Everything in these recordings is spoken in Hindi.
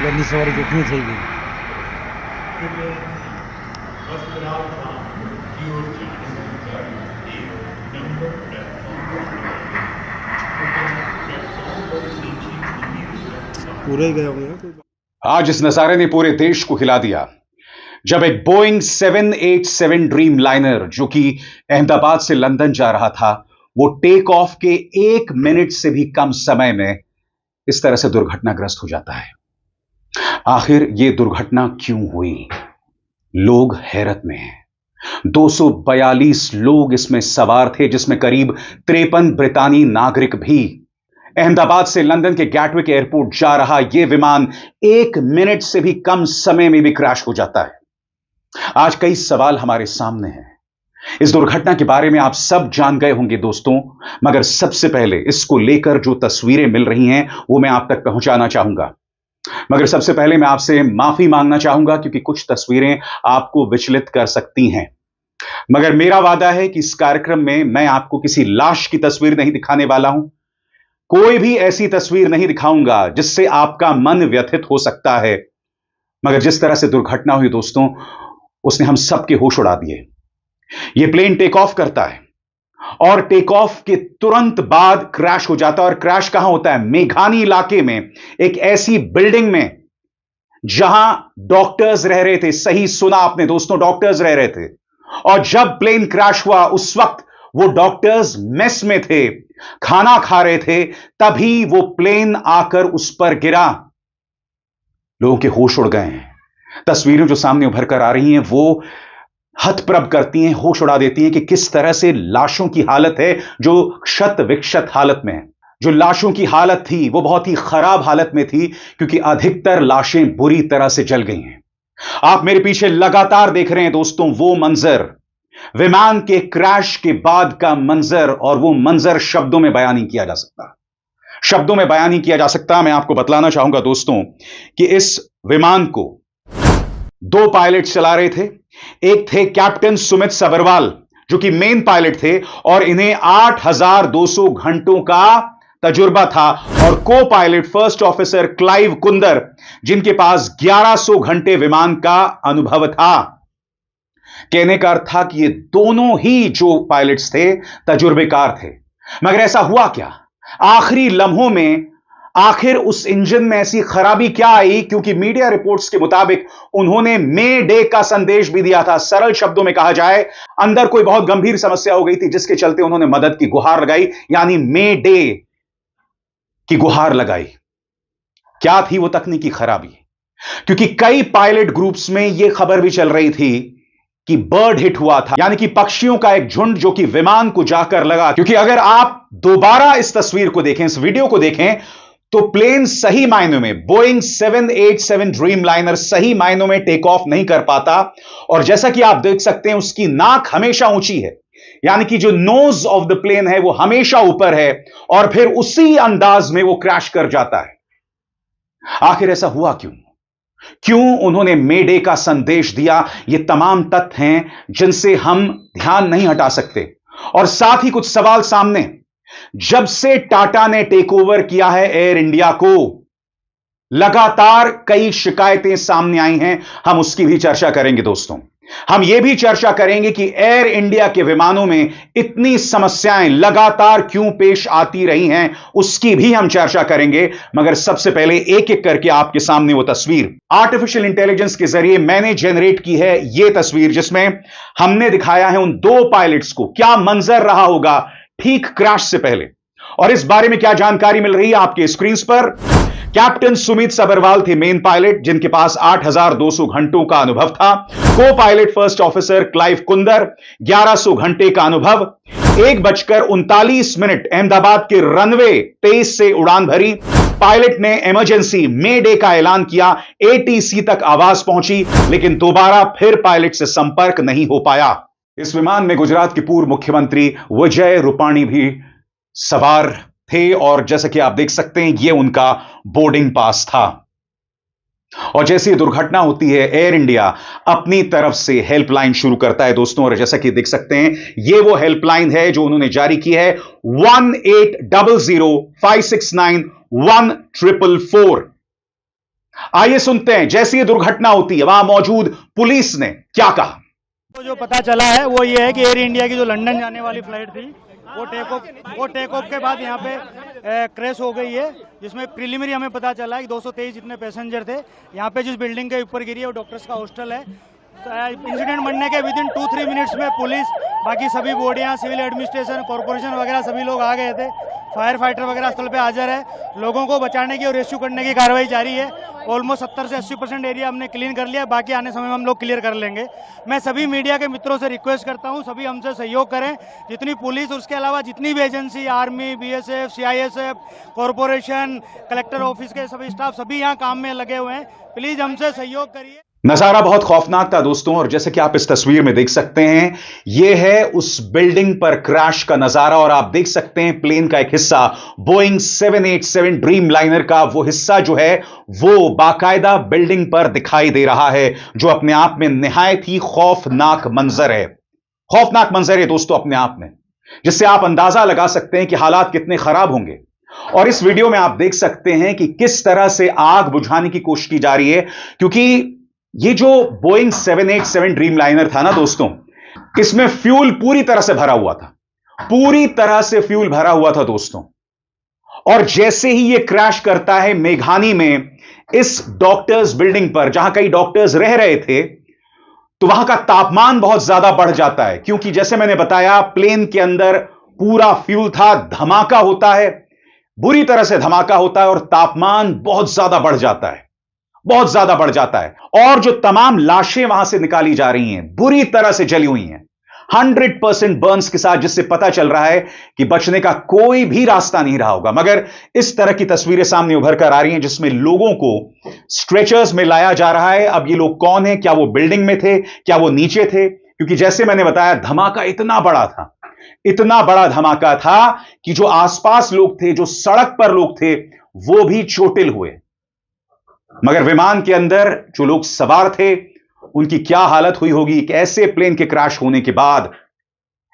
વહેલી સવારે જોખમી થઈ ગઈ. पूरा ही गया होंगे. आज इस नजारे ने पूरे देश को हिला दिया जब एक बोइंग 787 ड्रीम लाइनर जो कि अहमदाबाद से लंदन जा रहा था, वो टेक ऑफ के 1 मिनट से भी कम समय में इस तरह से दुर्घटनाग्रस्त हो जाता है. आखिर ये दुर्घटना क्यों हुई? लोग हैरत में हैं. 242 लोग इसमें सवार थे, जिसमें करीब 53 ब्रितानी नागरिक भी. अहमदाबाद से लंदन के गैटविक एयरपोर्ट जा रहा यह विमान 1 मिनट से भी कम समय में भी क्रैश हो जाता है. आज कई सवाल हमारे सामने हैं. इस दुर्घटना के बारे में आप सब जान गए होंगे दोस्तों, मगर सबसे पहले इसको लेकर जो तस्वीरें मिल रही हैं वो मैं आप तक पहुंचाना चाहूंगा. मगर सबसे पहले मैं आपसे माफी मांगना चाहूंगा क्योंकि कुछ तस्वीरें आपको विचलित कर सकती हैं. मगर मेरा वादा है कि इस कार्यक्रम में मैं आपको किसी लाश की तस्वीर नहीं दिखाने वाला हूं. कोई भी ऐसी तस्वीर नहीं दिखाऊंगा जिससे आपका मन व्यथित हो सकता है. मगर जिस तरह से दुर्घटना हुई दोस्तों, उसने हम सबके होश उड़ा दिए. यह प्लेन टेक ऑफ करता है और टेक ऑफ के तुरंत बाद क्रैश हो जाता है. और क्रैश कहां होता है? मेघानी इलाके में, एक ऐसी बिल्डिंग में जहां डॉक्टर्स रह रहे थे. सही सुना आपने दोस्तों, डॉक्टर्स रह रहे थे. और जब प्लेन क्रैश हुआ उस वक्त वो डॉक्टर्स मेस में थे, खाना खा रहे थे. तभी वो प्लेन आकर उस पर गिरा. लोगों के होश उड़ गए हैं. तस्वीरें जो सामने उभर कर आ रही हैं वो हतप्रभ करती हैं, होश उड़ा देती हैं कि किस तरह से लाशों की हालत है जो क्षत विक्षत हालत में है. जो लाशों की हालत थी वो बहुत ही खराब हालत में थी क्योंकि अधिकतर लाशें बुरी तरह से जल गई हैं. आप मेरे पीछे लगातार देख रहे हैं दोस्तों वो मंजर, विमान के क्रैश के बाद का मंजर. और वो मंजर शब्दों में बयान नहीं किया जा सकता. शब्दों में बयान नहीं किया जा सकता. मैं आपको बतलाना चाहूंगा दोस्तों कि इस विमान को 2 पायलट चला रहे थे. एक थे कैप्टन सुमित सबरवाल जो कि मेन पायलट थे और इन्हें 8200 घंटों का तजुर्बा था. और copilot first officer Clive Kunder जिनके पास 1100 घंटे विमान का अनुभव था. कहने का अर्थ था कि ये दोनों ही जो पायलट्स थे तजुर्बेकार थे. मगर ऐसा हुआ क्या? आखिरी लम्हों में आखिर उस इंजन में ऐसी खराबी क्या आई? क्योंकि मीडिया रिपोर्ट्स के मुताबिक उन्होंने मे डे का संदेश भी दिया था. सरल शब्दों में कहा जाए, अंदर कोई बहुत गंभीर समस्या हो गई थी जिसके चलते उन्होंने मदद की गुहार लगाई, यानी मे डे की गुहार लगाई. क्या थी वो तकनीकी खराबी? क्योंकि कई पायलट ग्रुप्स में यह खबर भी चल रही थी कि बर्ड हिट हुआ था, यानी कि पक्षियों का एक झुंड जो कि विमान को जाकर लगा. क्योंकि अगर आप दोबारा इस तस्वीर को देखें, इस वीडियो को देखें, तो प्लेन सही मायनों में, बोइंग 787 ड्रीम लाइनर सही मायनों में टेक ऑफ नहीं कर पाता. और जैसा कि आप देख सकते हैं उसकी नाक हमेशा ऊंची है, यानी कि जो नोज ऑफ द प्लेन है वो हमेशा ऊपर है. और फिर उसी अंदाज में वो क्रैश कर जाता है. आखिर ऐसा हुआ क्यों? क्यों उन्होंने मे डे का संदेश दिया? ये तमाम तथ्य हैं जिनसे हम ध्यान नहीं हटा सकते. और साथ ही कुछ सवाल सामने. जब से टाटा ने टेक ओवर किया है एयर इंडिया को, लगातार कई शिकायतें सामने आई हैं. हम उसकी भी चर्चा करेंगे दोस्तों. हम यह भी चर्चा करेंगे कि एयर इंडिया के विमानों में इतनी समस्याएं लगातार क्यों पेश आती रही हैं, उसकी भी हम चर्चा करेंगे. मगर सबसे पहले एक एक करके आपके सामने वो तस्वीर आर्टिफिशियल इंटेलिजेंस के जरिए मैंने जनरेट की है. यह तस्वीर जिसमें हमने दिखाया है उन 2 पायलट्स को, क्या मंजर रहा होगा ठीक क्रैश से पहले. और इस बारे में क्या जानकारी मिल रही है आपके स्क्रीन पर. कैप्टन सुमित सबरवाल थे मेन पायलट जिनके पास 8200 घंटों का अनुभव था. Copilot first officer Clive Kunder 1100 घंटे का अनुभव. 1:39 अहमदाबाद के रनवे 23 से उड़ान भरी. पायलट ने इमरजेंसी मे डे का ऐलान किया. एटीसी तक आवाज पहुंची लेकिन दोबारा फिर पायलट से संपर्क नहीं हो पाया. इस विमान में गुजरात के पूर्व मुख्यमंत्री विजय रूपाणी भी सवार थे और जैसा कि आप देख सकते हैं यह उनका बोर्डिंग पास था. और जैसे ही दुर्घटना होती है एयर इंडिया अपनी तरफ से हेल्पलाइन शुरू करता है दोस्तों. और जैसा कि देख सकते हैं यह वो हेल्पलाइन है जो उन्होंने जारी की है 1800 569 1444. आइए सुनते हैं जैसी ये दुर्घटना होती है वहां मौजूद पुलिस ने क्या कहा। तो जो पता चला है वो ये है कि एयर इंडिया की जो लंदन जाने वाली फ्लाइट थी वो टेक ऑफ के बाद यहाँ पे क्रैश हो गई है, जिसमें प्रिलिमिनरी हमें पता चला है कि 223 जितने पैसेंजर थे। यहाँ पे जिस बिल्डिंग के ऊपर गिरी है वो डॉक्टर्स का हॉस्टल है। इंसिडेंट बनने के विदिन 2-3 मिनट्स में पुलिस, बाकी सभी बॉडियाँ, सिविल एडमिनिस्ट्रेशन, कॉर्पोरेशन वगैरह सभी लोग आ गए थे। फायर फाइटर वगैरह स्थल पे हाजिर है। लोगों को बचाने की और रेस्क्यू करने की कार्रवाई जारी है। ऑलमोस्ट 70 से 80% एरिया हमने क्लीन कर लिया, बाकी आने समय में हम लोग क्लियर कर लेंगे। मैं सभी मीडिया के मित्रों से रिक्वेस्ट करता हूं, सभी हमसे सहयोग करें। जितनी पुलिस और उसके अलावा जितनी भी agency, army, BSF, CISF, corporation, collector office के सभी स्टाफ सभी यहाँ काम में लगे हुए हैं। प्लीज हमसे सहयोग करिए। नजारा बहुत खौफनाक था दोस्तों, और जैसे कि आप इस तस्वीर में देख सकते हैं यह है उस बिल्डिंग पर क्रैश का नजारा। और आप देख सकते हैं प्लेन का एक हिस्सा, बोइंग 787 ड्रीम लाइनर का वो हिस्सा जो है वो बाकायदा बिल्डिंग पर दिखाई दे रहा है, जो अपने आप में निहायत ही खौफनाक मंजर है। खौफनाक मंजर है दोस्तों अपने आप में, जिससे आप अंदाजा लगा सकते हैं कि हालात कितने खराब होंगे। और इस वीडियो में आप देख सकते हैं कि किस तरह से आग बुझाने की कोशिश की जा रही है, क्योंकि ये जो बोइंग 787 ड्रीम लाइनर था ना दोस्तों, इसमें फ्यूल पूरी तरह से भरा हुआ था, पूरी तरह से फ्यूल भरा हुआ था दोस्तों। और जैसे ही ये क्रैश करता है मेघानी में, इस डॉक्टर्स बिल्डिंग पर जहां कई डॉक्टर्स रह रहे थे, तो वहां का तापमान बहुत ज्यादा बढ़ जाता है, क्योंकि जैसे मैंने बताया प्लेन के अंदर पूरा फ्यूल था। धमाका होता है, बुरी तरह से धमाका होता है, और तापमान बहुत ज्यादा बढ़ जाता है, बहुत ज्यादा बढ़ जाता है। और जो तमाम लाशें वहां से निकाली जा रही हैं बुरी तरह से जली हुई हैं, 100% बर्न्स के साथ, जिससे पता चल रहा है कि बचने का कोई भी रास्ता नहीं रहा होगा। मगर इस तरह की तस्वीरें सामने उभर कर आ रही हैं जिसमें लोगों को स्ट्रेचर्स में लाया जा रहा है। अब ये लोग कौन है, क्या वो बिल्डिंग में थे, क्या वो नीचे थे? क्योंकि जैसे मैंने बताया धमाका इतना बड़ा था, इतना बड़ा धमाका था कि जो आसपास लोग थे, जो सड़क पर लोग थे, वो भी चोटिल हुए। मगर विमान के अंदर जो लोग सवार थे उनकी क्या हालत हुई होगी एक ऐसे प्लेन के क्रैश होने के बाद।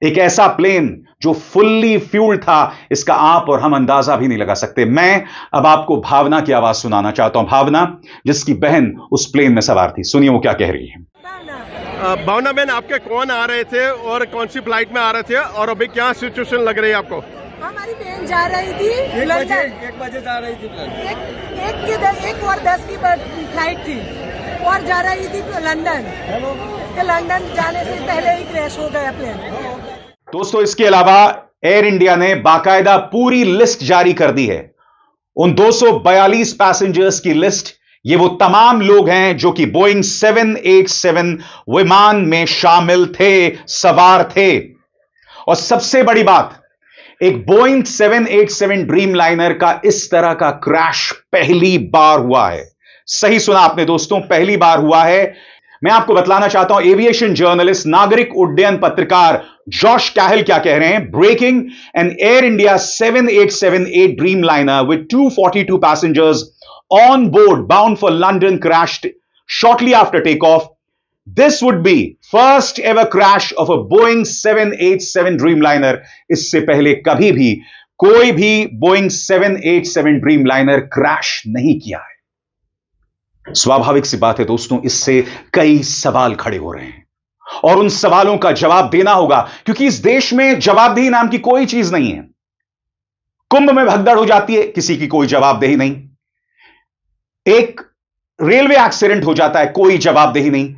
एक ऐसा प्लेन जो फुल्ली फ्यूल्ड था, इसका आप और हम अंदाजा भी नहीं लगा सकते। मैं अब आपको भावना की आवाज सुनाना चाहता हूं, भावना जिसकी बहन उस प्लेन में सवार थी। सुनिए वो क्या कह रही है। भावना बहन, आपके कौन आ रहे थे और कौन सी फ्लाइट में आ रहे थे, और अभी क्या सिचुएशन लग रही है आपको? हमारी बहन जा रही थी लंदन। 1 बजे जा रही थी फ्लाइट। 1:10 की फ्लाइट थी और जा रही थी लंदन। लंदन जाने से पहले ही क्रैश हो गया प्लेन। दोस्तों इसके अलावा एयर इंडिया ने बाकायदा पूरी लिस्ट जारी कर दी है, उन 242 पैसेंजर्स की लिस्ट। ये वो तमाम लोग हैं जो कि बोइंग 787 विमान में शामिल थे, सवार थे। और सबसे बड़ी बात, एक बोइंग 787 ड्रीम लाइनर का इस तरह का क्रैश पहली बार हुआ है। सही सुना आपने दोस्तों, पहली बार हुआ है। मैं आपको बतलाना चाहता हूं एविएशन जर्नलिस्ट, नागरिक उड्डयन पत्रकार जॉश कैहल क्या कह रहे हैं। Breaking, an Air India 787 Dreamliner with 242 passengers on board bound for London crashed shortly after takeoff. This would be first ever crash of a Boeing 787 Dreamliner. इससे पहले कभी भी कोई भी Boeing 787 Dreamliner क्रैश नहीं किया है। स्वाभाविक सी बात है दोस्तों, इससे कई सवाल खड़े हो रहे हैं और उन सवालों का जवाब देना होगा, क्योंकि इस देश में जवाबदेही नाम की कोई चीज नहीं है। कुंभ में भगदड़ हो जाती है, किसी की कोई जवाबदेही नहीं। एक रेलवे एक्सीडेंट हो जाता है, कोई जवाबदेही नहीं।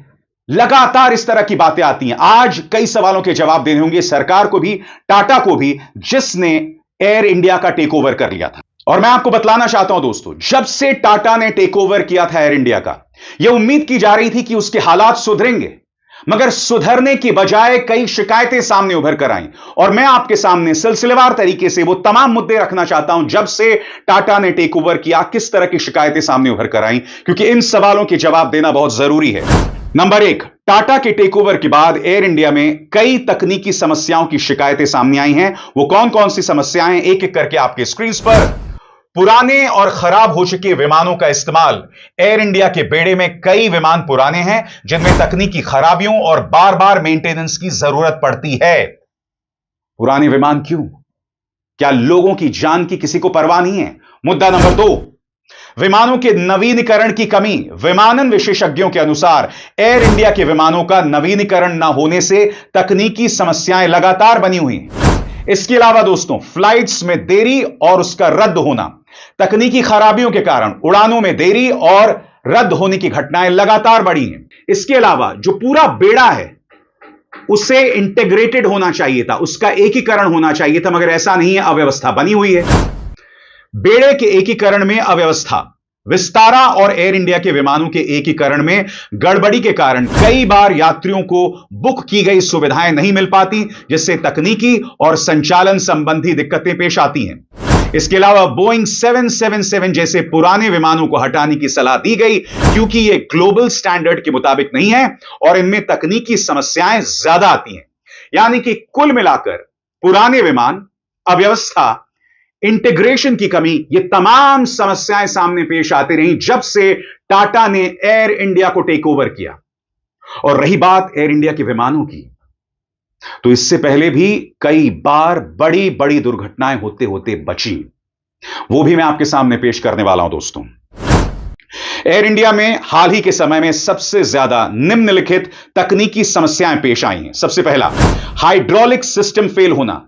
लगातार इस तरह की बातें आती हैं। आज कई सवालों के जवाब देने होंगे सरकार को भी, टाटा को भी, जिसने एयर इंडिया का टेक ओवर कर लिया था। और मैं आपको बतलाना चाहता हूं दोस्तों, जब से टाटा ने टेक ओवर किया था एयर इंडिया का, यह उम्मीद की जा रही थी कि उसके हालात सुधरेंगे, मगर सुधरने की बजाय कई शिकायतें सामने उभर कर आईं। और मैं आपके सामने सिलसिलेवार तरीके से वो तमाम मुद्दे रखना चाहता हूं जब से टाटा ने टेक ओवर किया, किस तरह की शिकायतें सामने उभर कर आईं, क्योंकि इन सवालों के जवाब देना बहुत जरूरी है। नंबर 1, टाटा के टेक ओवर के बाद एयर इंडिया में कई तकनीकी समस्याओं की शिकायतें सामने आई हैं। वो कौन कौन सी समस्याएं, एक एक करके आपके स्क्रीन पर। पुराने और खराब हो चुके विमानों का इस्तेमाल। एयर इंडिया के बेड़े में कई विमान पुराने हैं जिनमें तकनीकी खराबियों और बार बार मेंटेनेंस की जरूरत पड़ती है। पुराने विमान क्यों? क्या लोगों की जान की किसी को परवाह नहीं है? मुद्दा नंबर 2, विमानों के नवीनीकरण की कमी। विमानन विशेषज्ञों के अनुसार एयर इंडिया के विमानों का नवीनीकरण न होने से तकनीकी समस्याएं लगातार बनी हुई हैं। इसके अलावा दोस्तों, फ्लाइट्स में देरी और उसका रद्द होना, तकनीकी खराबियों के कारण उड़ानों में देरी और रद्द होने की घटनाएं लगातार बढ़ी हैं। इसके अलावा जो पूरा बेड़ा है उसे इंटीग्रेटेड होना चाहिए था, उसका एकीकरण होना चाहिए था, मगर ऐसा नहीं है, अव्यवस्था बनी हुई है। बेड़े के एकीकरण में अव्यवस्था, विस्तारा और एयर इंडिया के विमानों के एकीकरण में गड़बड़ी के कारण कई बार यात्रियों को बुक की गई सुविधाएं नहीं मिल पाती, जिससे तकनीकी और संचालन संबंधी दिक्कतें पेश आती हैं। इसके अलावा बोइंग 777 जैसे पुराने विमानों को हटाने की सलाह दी गई, क्योंकि ये ग्लोबल स्टैंडर्ड के मुताबिक नहीं है और इनमें तकनीकी समस्याएं ज्यादा आती हैं। यानी कि कुल मिलाकर पुराने विमान, अव्यवस्था, इंटीग्रेशन की कमी, ये तमाम समस्याएं सामने पेश आती रही जब से टाटा ने एयर इंडिया को टेक ओवर किया। और रही बात एयर इंडिया के विमानों की, तो इससे पहले भी कई बार बड़ी बड़ी दुर्घटनाएं होते होते बची, वो भी मैं आपके सामने पेश करने वाला हूं दोस्तों। एयर इंडिया में हाल ही के समय में सबसे ज्यादा निम्नलिखित तकनीकी समस्याएं पेश आई हैं। सबसे पहला, हाइड्रोलिक सिस्टम फेल होना।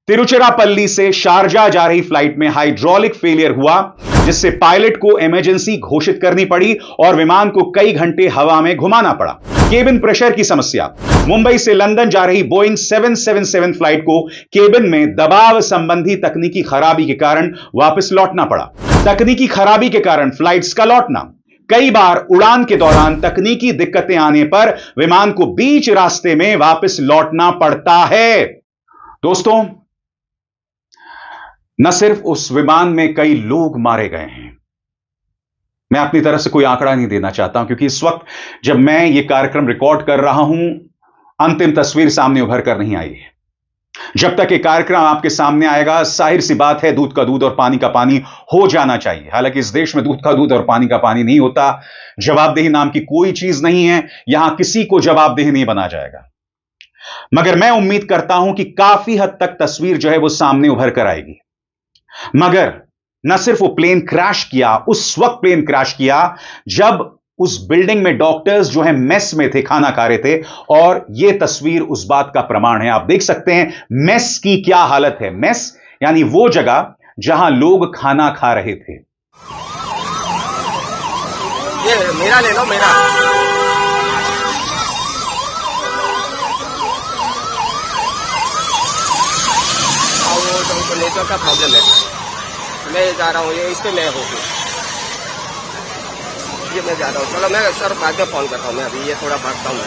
तिरुचिरापल्ली से शारजा जा रही फ्लाइट में हाइड्रोलिक फेलियर हुआ, जिससे पायलट को इमरजेंसी घोषित करनी पड़ी और विमान को कई घंटे हवा में घुमाना पड़ा। केबिन प्रेशर की समस्या। मुंबई से लंदन जा रही बोइंग 777 फ्लाइट को केबिन में दबाव संबंधी तकनीकी खराबी के कारण वापस लौटना पड़ा। तकनीकी खराबी के कारण फ्लाइट्स का लौटना। कई बार उड़ान के दौरान तकनीकी दिक्कतें आने पर विमान को बीच रास्ते में वापस लौटना पड़ता है। दोस्तों, न सिर्फ उस विमान में कई लोग मारे गए हैं, मैं अपनी तरफ से कोई आंकड़ा नहीं देना चाहता हूं, क्योंकि इस वक्त जब मैं यह कार्यक्रम रिकॉर्ड कर रहा हूं, अंतिम तस्वीर सामने उभर कर नहीं आई है। जब तक ये कार्यक्रम आपके सामने आएगा, जाहिर सी बात है, दूध का दूध और पानी का पानी हो जाना चाहिए। हालांकि इस देश में दूध का दूध और पानी का पानी नहीं होता, जवाबदेही नाम की कोई चीज नहीं है, यहां किसी को जवाबदेह नहीं बना जाएगा। मगर मैं उम्मीद करता हूं कि काफी हद तक तस्वीर जो है वो सामने उभर कर आएगी। मगर न सिर्फ वो प्लेन क्रैश किया, उस वक्त प्लेन क्रैश किया जब उस बिल्डिंग में डॉक्टर्स जो है मेस में थे, खाना खा रहे थे, और यह तस्वीर उस बात का प्रमाण है। आप देख सकते हैं मेस की क्या हालत है। मेस यानी वो जगह जहां लोग खाना खा रहे थे। ये मेरा ले लो, मेरा। वो नेटवर्क का प्रॉब्लम है, मैं जा रहा हूँ, ये इसके मैं हो गई, ये मैं जा रहा हूँ। चलो मैं सर बाद में फोन करता हूँ, मैं अभी ये थोड़ा भागता हूँ।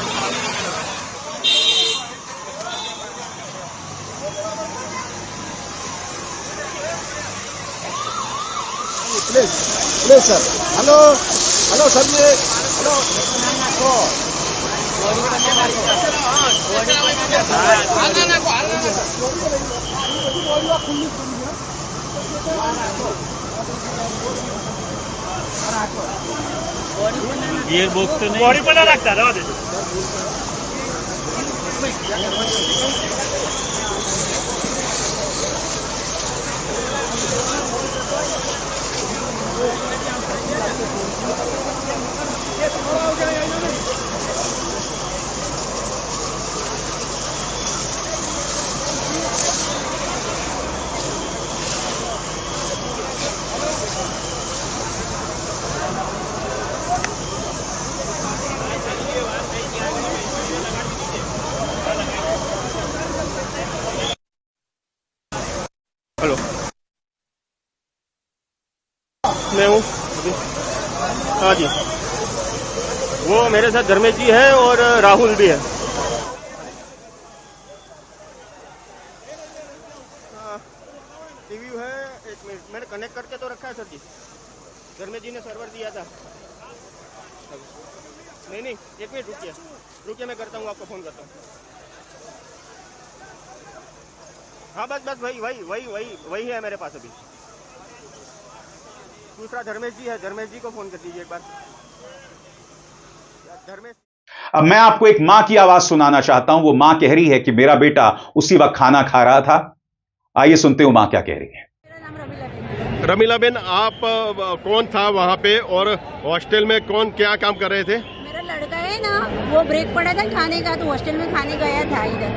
Please sir, hello hello sir, ये हेलो ये बॉक्स तो नहीं, बॉडी पर रखता है। हेलो, मैं हूँ अभी। हाँ जी, वो मेरे साथ धर्मेश जी है और राहुल भी है। रिव्यू है, एक मिनट, मैंने कनेक्ट करके तो रखा है सर जी। धर्मेश जी ने सर्वर दिया था। नहीं, एक मिनट रुकिए, मैं करता हूँ, आपको फोन करता हूँ। हाँ बस वही है मेरे पास अभी। दूसरा धर्मेश जी है, धर्मेश जी को फोन कर दीजिए एक बार। धर्मेश, अब मैं आपको एक मां की आवाज सुनाना चाहता हूं। वो मां कह रही है कि मेरा बेटा उसी वक्त खाना खा रहा था। आइए सुनते हो मां क्या कह रही है। मेरा नाम रमीला देवी है। रमीला बेन, आप कौन था वहाँ पे और हॉस्टल में कौन क्या काम कर रहे थे? मेरा लड़का है ना, वो ब्रेक पड़ा था खाने का, तो हॉस्टल में खाने गया था इधर,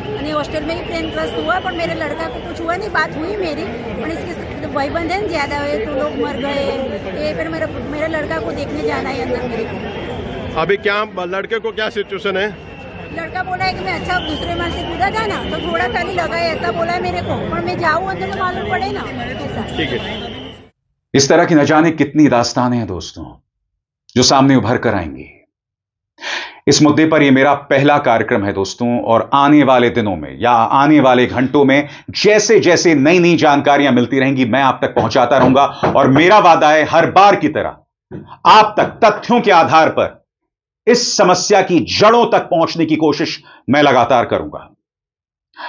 यानी हॉस्टल में ही प्लेन क्रश हुआ, पर मेरे लड़का को कुछ हुआ नहीं, बात हुई मेरी, पर इसके भाईबंद है ज्यादा हुए तो लोग मर गए, ये फिर मेरे लड़का को देखने जाना है अंदर मेरे को। अभी क्या लड़के को क्या सिचुएशन है? लड़का बोला है कि मैं अच्छा दूसरे मार से कूदा था ना, तो थोड़ा खाली लगा है, ऐसा बोला है मेरे को, पर मैं जाऊँ अंदर तो मालूम पड़े ना ऐसा। ठीक है। इस तरह की न जाने कितनी दास्तानें हैं दोस्तों जो सामने उभर कर आएंगी। इस मुद्दे पर यह मेरा पहला कार्यक्रम है दोस्तों, और आने वाले दिनों में या आने वाले घंटों में जैसे जैसे नई नई जानकारियां मिलती रहेंगी मैं आप तक पहुंचाता रहूंगा, और मेरा वादा है हर बार की तरह आप तक तथ्यों के आधार पर इस समस्या की जड़ों तक पहुंचने की कोशिश मैं लगातार करूंगा।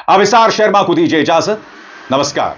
अविसार शर्मा को दीजिए इजाजत। नमस्कार।